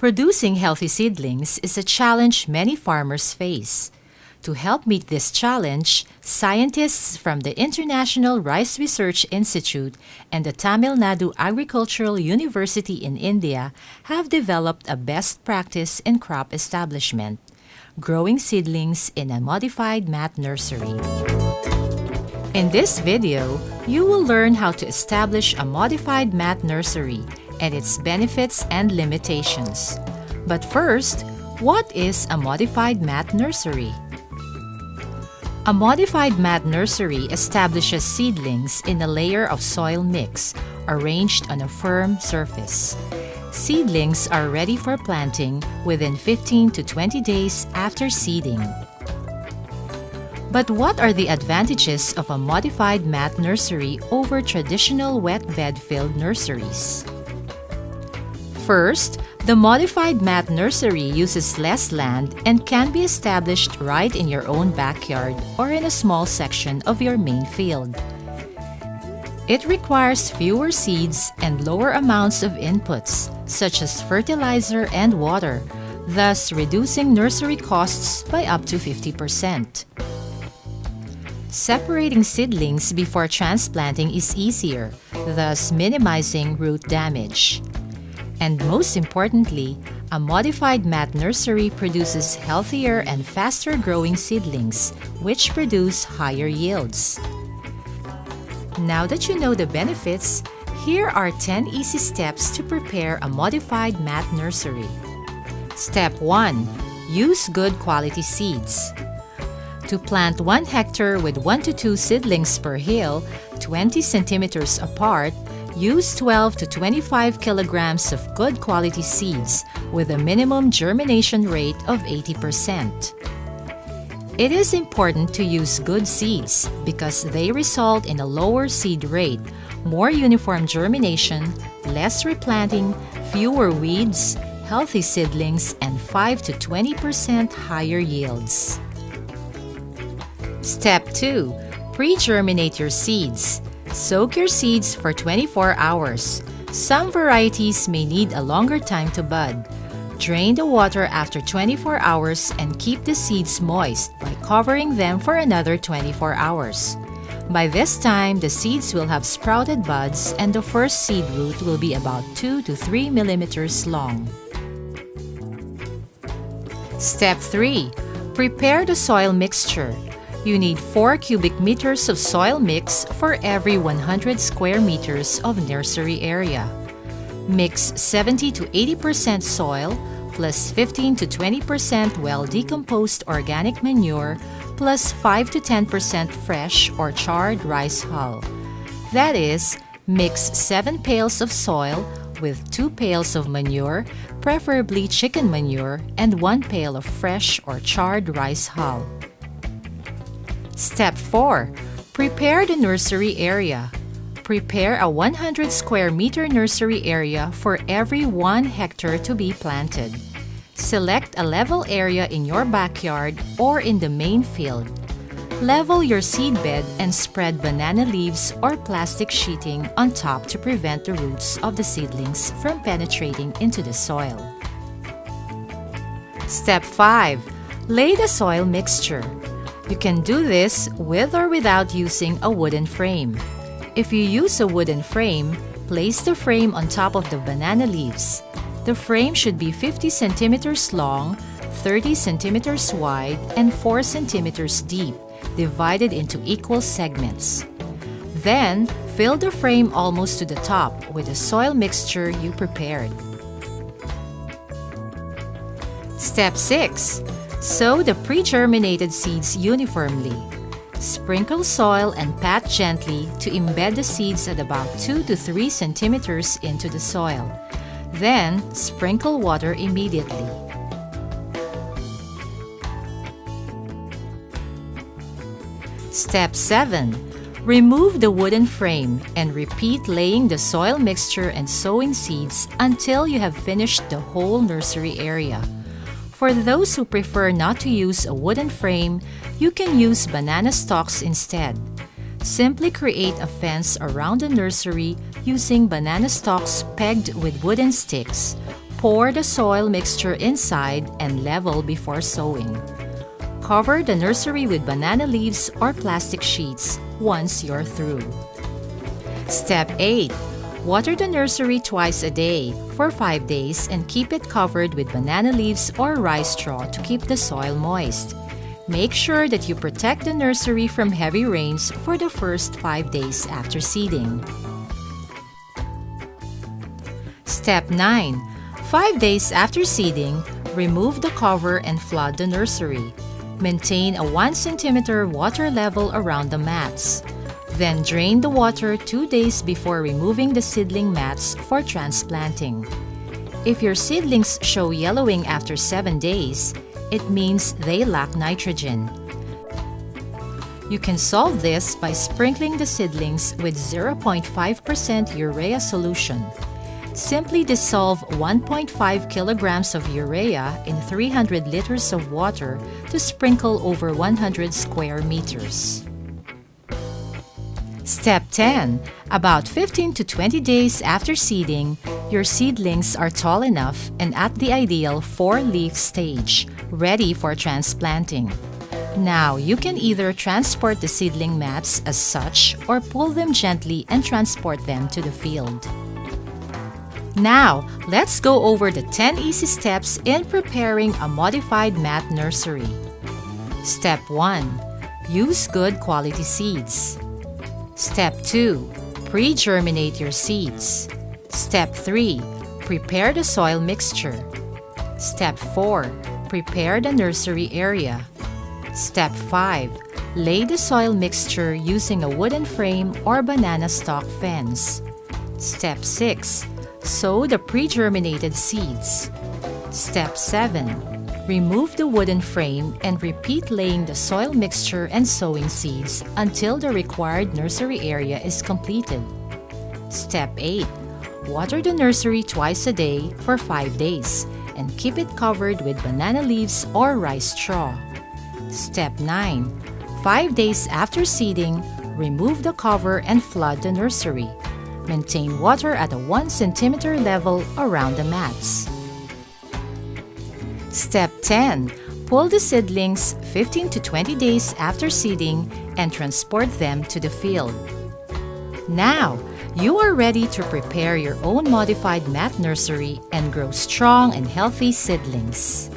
Producing healthy seedlings is a challenge many farmers face. To help meet this challenge, scientists from the International Rice Research Institute and the Tamil Nadu Agricultural University in India have developed a best practice in crop establishment, growing seedlings in a modified mat nursery. In this video, you will learn how to establish a modified mat nursery and its benefits and limitations. But first, what is a modified mat nursery? A modified mat nursery establishes seedlings in a layer of soil mix arranged on a firm surface. Seedlings are ready for planting within 15 to 20 days after seeding. But what are the advantages of a modified mat nursery over traditional wet bed-filled nurseries? First, the modified mat nursery uses less land and can be established right in your own backyard or in a small section of your main field. It requires fewer seeds and lower amounts of inputs, such as fertilizer and water, thus reducing nursery costs by up to 50%. Separating seedlings before transplanting is easier, thus minimizing root damage. And most importantly, a modified mat nursery produces healthier and faster growing seedlings, which produce higher yields. Now that you know the benefits, here are 10 easy steps to prepare a modified mat nursery. Step 1. Use good quality seeds. To plant 1 hectare with 1 to 2 seedlings per hill, 20 centimeters apart, use 12 to 25 kilograms of good quality seeds with a minimum germination rate of 80%. It is important to use good seeds because they result in a lower seed rate, more uniform germination, less replanting, fewer weeds, healthy seedlings, and 5 to 20% higher yields. Step 2. Pre-germinate your seeds. Soak your seeds for 24 hours. Some varieties may need a longer time to bud. Drain the water after 24 hours and keep the seeds moist by covering them for another 24 hours. By this time, the seeds will have sprouted buds and the first seed root will be about 2 to 3 millimeters long. Step 3. Prepare the soil mixture. You need 4 cubic meters of soil mix for every 100 square meters of nursery area. Mix 70 to 80% soil plus 15 to 20% well-decomposed organic manure plus 5 to 10% fresh or charred rice hull. That is, mix 7 pails of soil with 2 pails of manure, preferably chicken manure, and 1 pail of fresh or charred rice hull. Step 4. Prepare the nursery area. Prepare a 100 square meter nursery area for every 1 hectare to be planted. Select a level area in your backyard or in the main field. Level your seed bed and spread banana leaves or plastic sheeting on top to prevent the roots of the seedlings from penetrating into the soil. Step 5. Lay the soil mixture. You can do this with or without using a wooden frame. If you use a wooden frame, place the frame on top of the banana leaves. The frame should be 50 centimeters long, 30 centimeters wide, and 4 centimeters deep, divided into equal segments. Then, fill the frame almost to the top with the soil mixture you prepared. Step 6. Sow the pre-germinated seeds uniformly. Sprinkle soil and pat gently to embed the seeds at about 2 to 3 centimeters into the soil. Then, sprinkle water immediately. Step 7. Remove the wooden frame and repeat laying the soil mixture and sowing seeds until you have finished the whole nursery area. For those who prefer not to use a wooden frame, you can use banana stalks instead. Simply create a fence around the nursery using banana stalks pegged with wooden sticks. Pour the soil mixture inside and level before sowing. Cover the nursery with banana leaves or plastic sheets once you're through. Step 8. Water the nursery twice a day for 5 days and keep it covered with banana leaves or rice straw to keep the soil moist. Make sure that you protect the nursery from heavy rains for the first 5 days after seeding. Step 9. 5 days after seeding, remove the cover and flood the nursery. Maintain a 1 cm water level around the mats. Then drain the water 2 days before removing the seedling mats for transplanting. If your seedlings show yellowing after 7 days, it means they lack nitrogen. You can solve this by sprinkling the seedlings with 0.5% urea solution. Simply dissolve 1.5 kilograms of urea in 300 liters of water to sprinkle over 100 square meters. Step 10. About 15 to 20 days after seeding, your seedlings are tall enough and at the ideal 4-leaf stage, ready for transplanting. Now, you can either transport the seedling mats as such or pull them gently and transport them to the field. Now, let's go over the 10 easy steps in preparing a modified mat nursery. Step 1. Use good quality seeds. Step 2. Pre-germinate your seeds. Step 3. Prepare the soil mixture. Step 4. Prepare the nursery area. Step 5. Lay the soil mixture using a wooden frame or banana stalk fence. Step 6. Sow the pre-germinated seeds. Step 7. Remove the wooden frame and repeat laying the soil mixture and sowing seeds until the required nursery area is completed. Step 8. Water the nursery twice a day for 5 days and keep it covered with banana leaves or rice straw. Step 9. 5 days after seeding, remove the cover and flood the nursery. Maintain water at a 1 cm level around the mats. Step 10. Pull the seedlings 15 to 20 days after seeding and transport them to the field. Now, you are ready to prepare your own modified mat nursery and grow strong and healthy seedlings.